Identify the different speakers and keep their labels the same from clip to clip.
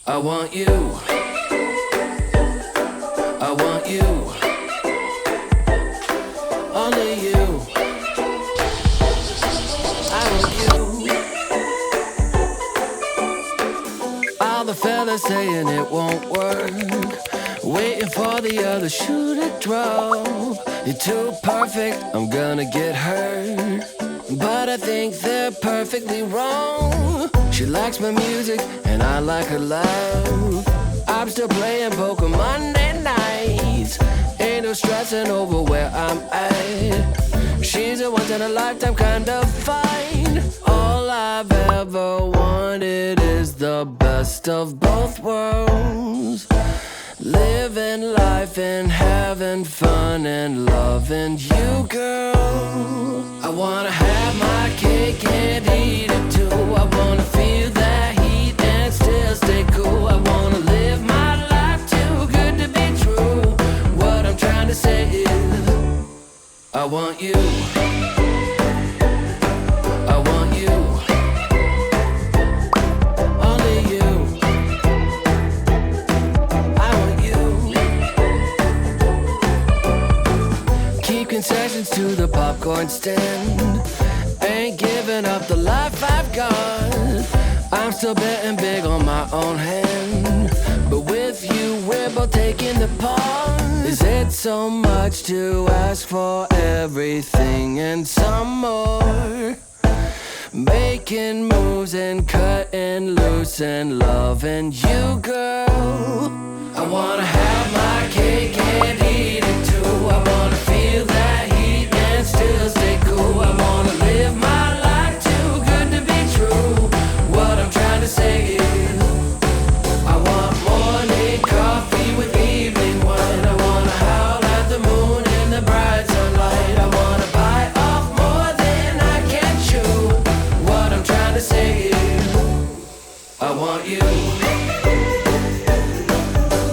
Speaker 1: I want you. I want you. Only you. I want you. All the fellas saying it won't work, waiting for the other shoe to drop. You're too perfect, I'm gonna get hurt, but I think they're perfectly wrong. She likes my music and I like her love. I'm still playing poker Monday nights. Ain't no stressing over where I'm at. She's a once in a lifetime kind of find. All I've ever wanted is the best of both worlds. Living life and having fun and loving you, girl. I wanna have my cake and eat it too. I wanna feel that heat and still stay cool. I wanna live my life too good to be true. What I'm trying to say is, I want you. I want you. Only you. I want you. Keep concessions to the popcorn stand. Ain't giving up the life I've got. I'm still betting big on my own hand, but with you we're both taking the pause. Is it so much to ask for everything and some more? Making moves and cutting loose and loving you, girl. I wanna have my cake and eat it too. I wanna feel that heat and still stay cool. I wanna live my life too good to be true. What I'm trying to say is, I want morning coffee with evening wine. I wanna howl at the moon in the bright sunlight. I wanna bite off more than I can chew. What I'm trying to say is, I want you.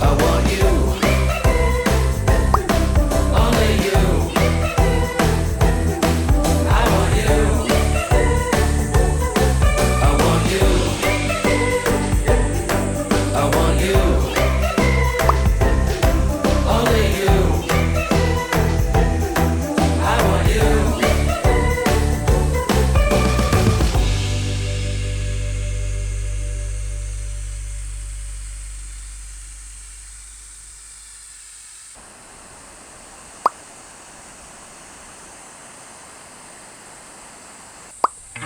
Speaker 1: I want you. Only you. I want you. I want you. I want you. Only you. I want you.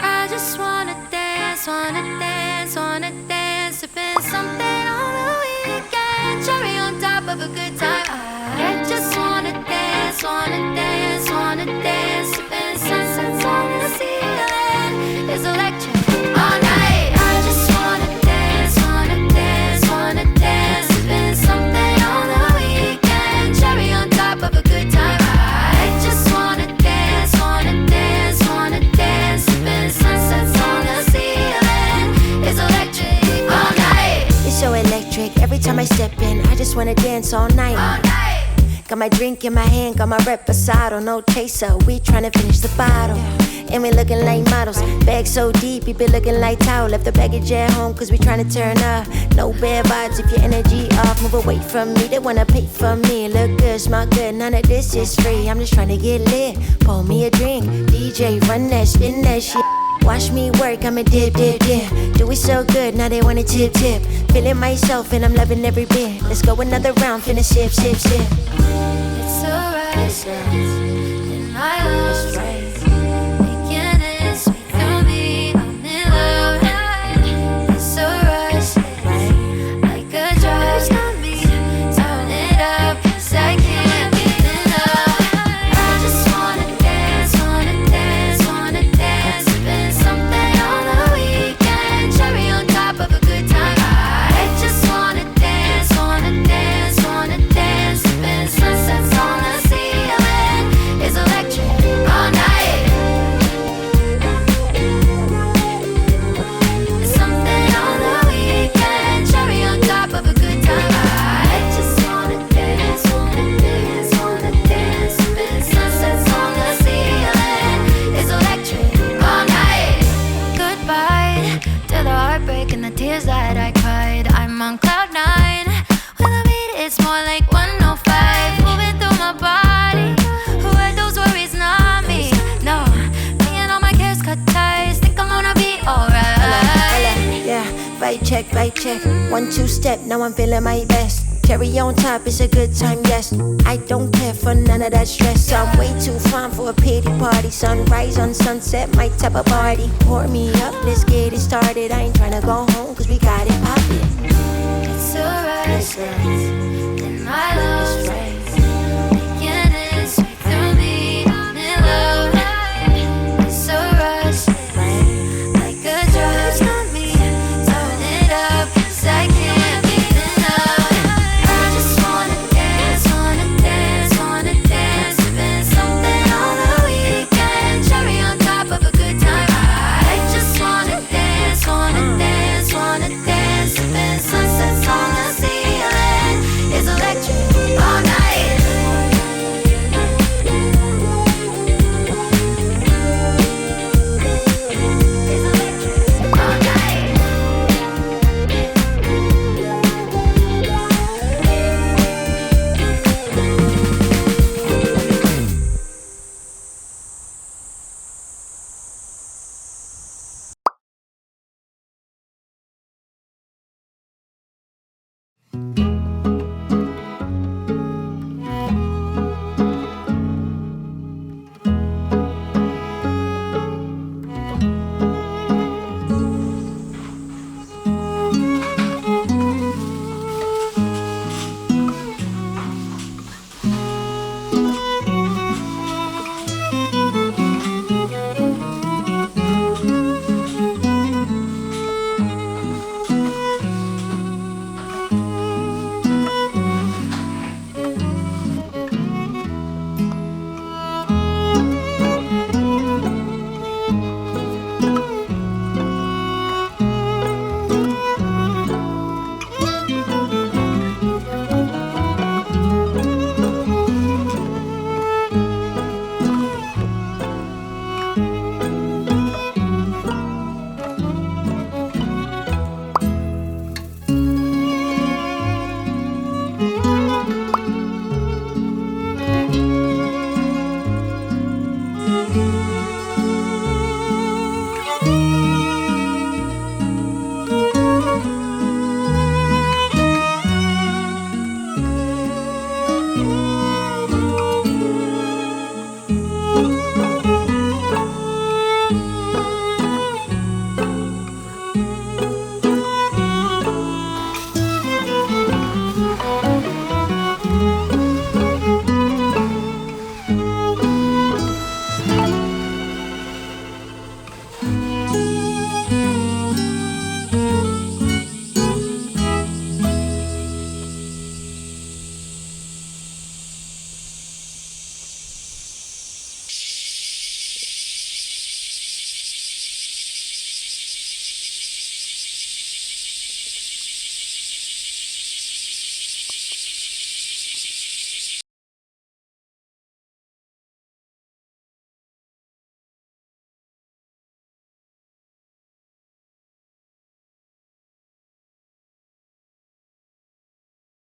Speaker 2: I just wanna dance, wanna dance, wanna dance. Sipping something on the weekend, cherry on top of a good time. I just wanna dance, wanna dance, wanna dance. Sipping sunsets on the ceiling, it's electric all night. I just wanna dance, wanna dance, wanna dance. Sipping something on the weekend, cherry on top of a good time. I just wanna dance, wanna dance, wanna dance. Sipping sunsets on the ceiling, it's electric all night.
Speaker 3: It's so electric, every time I step in, I just wanna dance all night.
Speaker 2: All night.
Speaker 3: Got my drink in my hand, got my reposado, no chaser, we tryna finish the bottle. And we looking like models, bag so deep, you be looking like towel. Left the baggage at home, cause we tryna turn up. No bad vibes if your energy off, move away from me, they wanna pay for me. Look good, smell good, none of this is free. I'm just tryna get lit, pour me a drink. DJ, run that, spin that shit. Watch me work, I'ma dip, dip, dip. Do it so good, now they wanna tip, tip. Feeling myself and I'm loving every bit. Let's go another round, finna sip, sip, sip.
Speaker 2: It's alright, in my house, making it sweet for me. I'm in love. It's alright, like a drug. Turn it up, 'cause I can't get enough. I just wanna dance, wanna dance, wanna dance. Sipping something on the weekend, cherry on top of a good time. I just wanna dance, wanna dance, wanna dance. Sipping sunsets on the ceiling, on cloud nine. With a beat, it's more like 105. Moving through my body. Who had those worries? Not me. No, me and all my cares cut ties. Think I'm gonna be alright.
Speaker 3: Yeah, vibe check, vibe check. 1-2 step, now I'm feeling my best. Cherry on top, it's a good time, yes. I don't care for none of that stress. I'm way too fine for a pity party. Sunrise on sunset, my type of party. Pour me up, let's get it started. I ain't tryna go home, cause we got it poppin'.